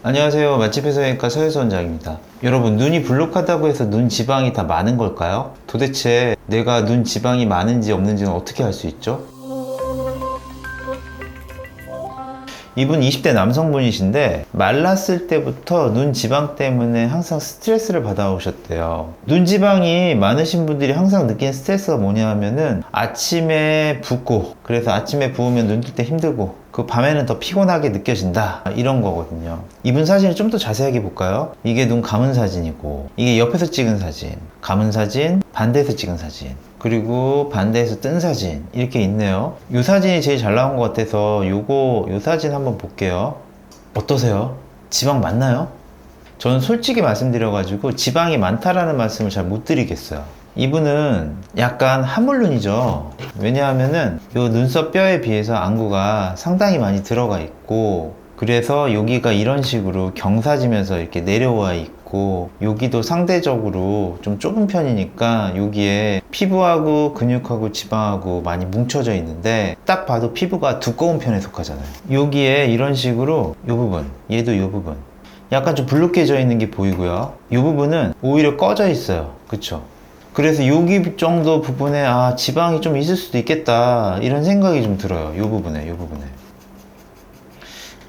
안녕하세요. 맛집 해서외과 서혜수 원장입니다. 여러분, 눈이 불룩하다고 해서 눈 지방이 다 많은 걸까요? 도대체 내가 눈 지방이 많은지 없는지는 어떻게 알 수 있죠? 이분 20대 남성분이신데 말랐을 때부터 눈 지방 때문에 항상 스트레스를 받아오셨대요. 눈 지방이 많으신 분들이 항상 느끼는 스트레스가 뭐냐 하면은 아침에 붓고, 그래서 아침에 부으면 눈 뜰 때 힘들고 그 밤에는 더 피곤하게 느껴진다, 이런 거거든요. 이분 사진을 좀 더 자세하게 볼까요? 이게 눈 감은 사진이고, 이게 옆에서 찍은 사진, 감은 사진, 반대에서 찍은 사진, 그리고 반대에서 뜬 사진, 이렇게 있네요. 이 사진이 제일 잘 나온 것 같아서 요 사진 한번 볼게요. 어떠세요? 지방 많나요? 저는 솔직히 말씀드려가지고 지방이 많다라는 말씀을 잘 못 드리겠어요. 이분은 약간 하물눈이죠. 왜냐하면은 요 눈썹 뼈에 비해서 안구가 상당히 많이 들어가 있고, 그래서 여기가 이런 식으로 경사지면서 이렇게 내려와 있고, 여기도 상대적으로 좀 좁은 편이니까 여기에 피부하고 근육하고 지방하고 많이 뭉쳐져 있는데, 딱 봐도 피부가 두꺼운 편에 속하잖아요. 여기에 이런 식으로 요 부분, 얘도 요 부분 약간 좀 불룩해져 있는 게 보이고요. 이 부분은 오히려 꺼져 있어요. 그쵸? 그래서 여기 정도 부분에 지방이 좀 있을 수도 있겠다, 이런 생각이 좀 들어요. 이 부분에.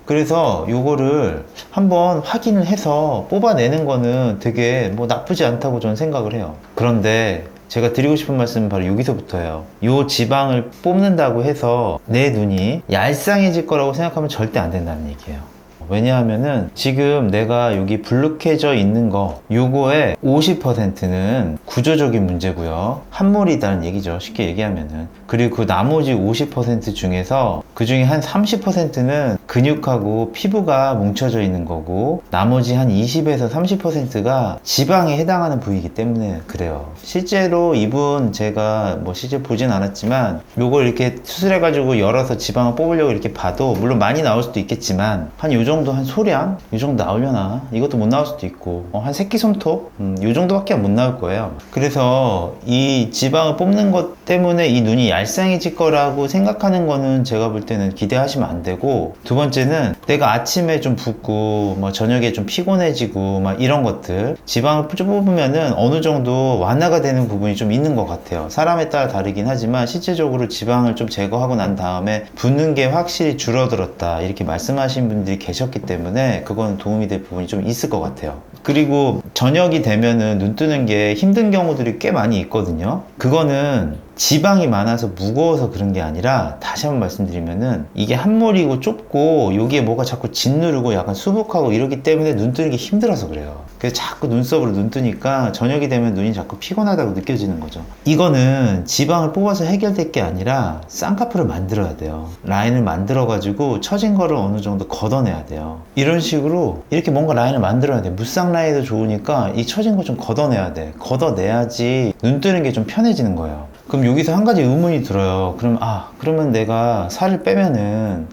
그래서 요거를 한번 확인을 해서 뽑아내는 거는 되게 뭐 나쁘지 않다고 저는 생각을 해요. 그런데 제가 드리고 싶은 말씀은 바로 여기서부터예요. 요 지방을 뽑는다고 해서 내 눈이 얄쌍해질 거라고 생각하면 절대 안 된다는 얘기예요. 왜냐하면은 지금 내가 여기 불룩해져 있는 거, 요거의 50%는 구조적인 문제고요, 함몰이다는 얘기죠, 쉽게 얘기하면은. 그리고 그 나머지 50% 중에서 그 중에 한 30%는 근육하고 피부가 뭉쳐져 있는 거고, 나머지 한 20에서 30%가 지방에 해당하는 부위이기 때문에 그래요. 실제로 이분 제가 뭐 실제 보진 않았지만 요걸 이렇게 수술해가지고 열어서 지방을 뽑으려고 이렇게 봐도 물론 많이 나올 수도 있겠지만 한 요 정도, 한 소량? 이 정도 나오려나? 이것도 못 나올 수도 있고, 한 새끼손톱? 요 정도밖에 못 나올 거예요. 그래서 이 지방을 뽑는 것 때문에 이 눈이 얄쌍해질 거라고 생각하는 거는 제가 볼 때는 기대하시면 안 되고, 두 번째는 내가 아침에 좀 붓고 뭐 저녁에 좀 피곤해지고 막 이런 것들, 지방을 뽑으면은 어느 정도 완화가 되는 부분이 좀 있는 것 같아요. 사람에 따라 다르긴 하지만 실제적으로 지방을 좀 제거하고 난 다음에 붓는 게 확실히 줄어들었다, 이렇게 말씀하신 분들이 계셨기 때문에 그건 도움이 될 부분이 좀 있을 것 같아요. 그리고 저녁이 되면은 눈 뜨는 게 힘든 경우들이 꽤 많이 있거든요. 그거는 지방이 많아서 무거워서 그런 게 아니라, 다시 한번 말씀드리면은 이게 함몰이고 좁고 여기에 뭐가 자꾸 짓누르고 약간 수북하고 이러기 때문에 눈 뜨는 게 힘들어서 그래요. 그래서 자꾸 눈썹으로 눈 뜨니까 저녁이 되면 눈이 자꾸 피곤하다고 느껴지는 거죠. 이거는 지방을 뽑아서 해결될 게 아니라 쌍꺼풀을 만들어야 돼요. 라인을 만들어 가지고 처진 거를 어느 정도 걷어내야 돼요. 이런 식으로 이렇게 뭔가 라인을 만들어야 돼. 무쌍 라인도 좋으니까 이 처진 거 좀 걷어내야 돼. 걷어내야지 눈 뜨는 게 좀 편해지는 거예요. 그럼 여기서 한 가지 의문이 들어요. 그러면 내가 살 빼면은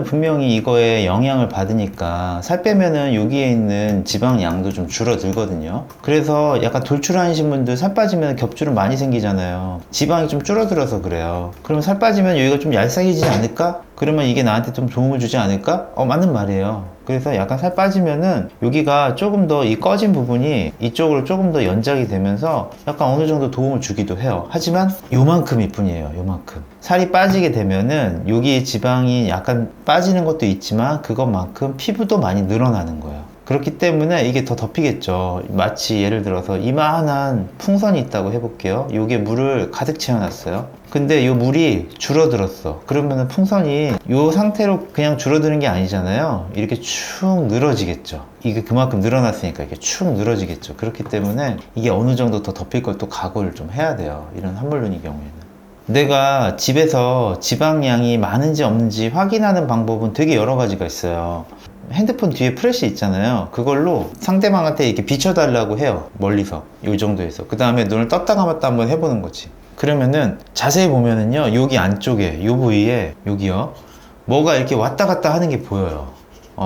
분명히 이거에 영향을 받으니까, 살 빼면은 여기에 있는 지방 양도 좀 줄어들거든요. 그래서 약간 돌출하신 분들 살 빠지면 겹주름 많이 생기잖아요. 지방이 좀 줄어들어서 그래요. 그럼 살 빠지면 여기가 좀 얄쌍해지지 않을까? 그러면 이게 나한테 좀 도움을 주지 않을까? 맞는 말이에요. 그래서 약간 살 빠지면은 여기가 조금 더 이 꺼진 부분이 이쪽으로 조금 더 연장이 되면서 약간 어느 정도 도움을 주기도 해요. 하지만 요만큼일 뿐이에요. 요만큼. 살이 빠지게 되면은 여기 지방이 약간 빠지는 것도 있지만 그것만큼 피부도 많이 늘어나는 거예요. 그렇기 때문에 이게 더 덮이겠죠. 마치 예를 들어서 이만한 풍선이 있다고 해볼게요. 요게 물을 가득 채워놨어요. 근데 요 물이 줄어들었어. 그러면은 풍선이 요 상태로 그냥 줄어드는 게 아니잖아요. 이렇게 축 늘어지겠죠. 이게 그만큼 늘어났으니까 이게 축 늘어지겠죠. 그렇기 때문에 이게 어느 정도 더 덮일 걸 또 각오를 좀 해야 돼요. 이런 함몰눈의 경우에는. 내가 집에서 지방량이 많은지 없는지 확인하는 방법은 되게 여러 가지가 있어요. 핸드폰 뒤에 프레시 있잖아요. 그걸로 상대방한테 이렇게 비춰달라고 해요. 멀리서. 요 정도에서. 그 다음에 눈을 떴다 감았다 한번 해보는 거지. 그러면은 자세히 보면은요, 여기 안쪽에, 요 부위에, 여기요, 뭐가 이렇게 왔다 갔다 하는 게 보여요.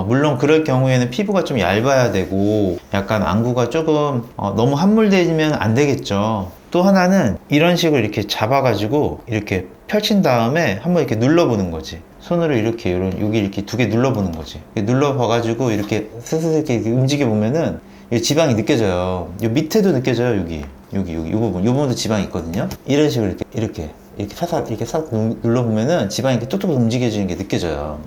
물론 그럴 경우에는 피부가 좀 얇아야 되고 약간 안구가 조금 너무 함몰되면 안 되겠죠. 또 하나는 이런 식으로 이렇게 잡아가지고 이렇게 펼친 다음에 한번 이렇게 눌러보는 거지. 손으로 이렇게 여기 이렇게 두 개 눌러보는 거지. 눌러봐가지고 이렇게 스스로 이렇게 움직여 보면은 이 지방이 느껴져요. 이 밑에도 느껴져요. 여기 이 부분도 지방이 있거든요. 이런 식으로 이렇게 살살 이렇게 싹 눌러보면은 지방이 이렇게 뚝뚝 움직여지는 게 느껴져요.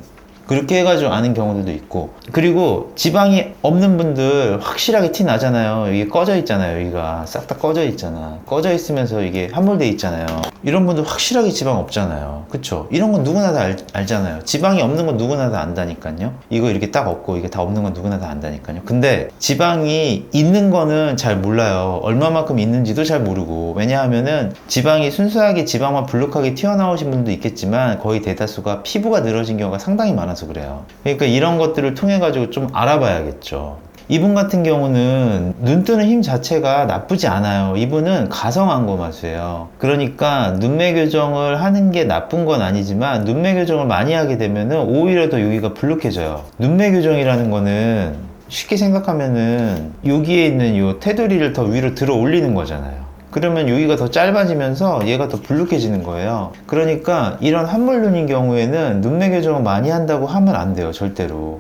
그렇게 해가지고 아는 경우들도 있고, 그리고 지방이 없는 분들 확실하게 티 나잖아요. 이게 꺼져 있잖아요. 여기가 싹 다 꺼져 있잖아. 꺼져 있으면서 이게 함몰돼 있잖아요. 이런 분들 확실하게 지방 없잖아요. 그쵸? 이런 건 누구나 다 알잖아요. 지방이 없는 건 누구나 다 안다니까요. 이거 이렇게 딱 없고 이게 다 없는 건 누구나 다 안다니까요. 근데 지방이 있는 거는 잘 몰라요. 얼마만큼 있는지도 잘 모르고. 왜냐하면은 지방이 순수하게 지방만 불룩하게 튀어나오신 분도 있겠지만 거의 대다수가 피부가 늘어진 경우가 상당히 많아서 그래요. 그러니까 이런 것들을 통해 가지고 좀 알아봐야겠죠. 이분 같은 경우는 눈 뜨는 힘 자체가 나쁘지 않아요. 이분은 가성안검하수예요. 그러니까 눈매 교정을 하는 게 나쁜 건 아니지만 눈매 교정을 많이 하게 되면은 오히려 더 여기가 불룩해져요. 눈매 교정이라는 거는 쉽게 생각하면은 여기에 있는 이 테두리를 더 위로 들어 올리는 거잖아요. 그러면 여기가 더 짧아지면서 얘가 더 불룩해지는 거예요. 그러니까 이런 함몰눈인 경우에는 눈매 교정을 많이 한다고 하면 안 돼요. 절대로.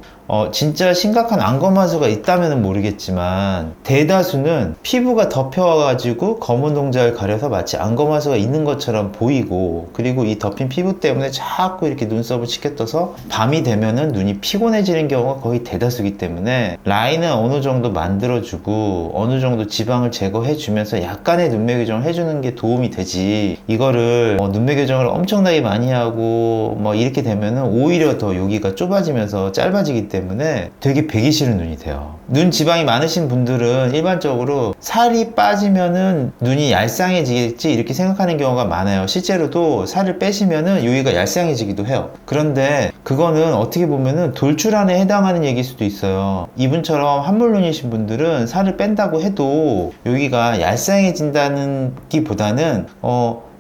진짜 심각한 안검하수가 있다면 모르겠지만 대다수는 피부가 덮여가지고 검은 동자를 가려서 마치 안검하수가 있는 것처럼 보이고, 그리고 이 덮인 피부 때문에 자꾸 이렇게 눈썹을 치켜떠서 밤이 되면은 눈이 피곤해지는 경우가 거의 대다수이기 때문에 라인은 어느 정도 만들어주고 어느 정도 지방을 제거해주면서 약간의 눈매 교정을 해주는 게 도움이 되지, 이거를 눈매 교정을 엄청나게 많이 하고 뭐 이렇게 되면은 오히려 더 여기가 좁아지면서 짧아지기 때문에 되게 배기 싫은 눈이 돼요. 눈 지방이 많으신 분들은 일반적으로 살이 빠지면은 눈이 얄쌍해지겠지 이렇게 생각하는 경우가 많아요. 실제로도 살을 빼시면은 여기가 얄쌍해지기도 해요. 그런데 그거는 어떻게 보면은 돌출안에 해당하는 얘기일 수도 있어요. 이분처럼 함몰눈이신 분들은 살을 뺀다고 해도 여기가 얄쌍해진다는 기보다는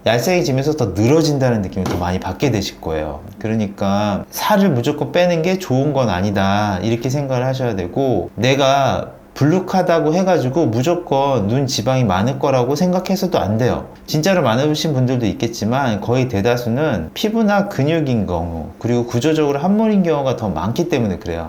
얄쌍해지면서 더 늘어진다는 느낌을 더 많이 받게 되실 거예요. 그러니까 살을 무조건 빼는 게 좋은 건 아니다 이렇게 생각을 하셔야 되고, 내가 불룩하다고 해가지고 무조건 눈 지방이 많을 거라고 생각해서도 안 돼요. 진짜로 많으신 분들도 있겠지만 거의 대다수는 피부나 근육인 경우, 그리고 구조적으로 함몰인 경우가 더 많기 때문에 그래요.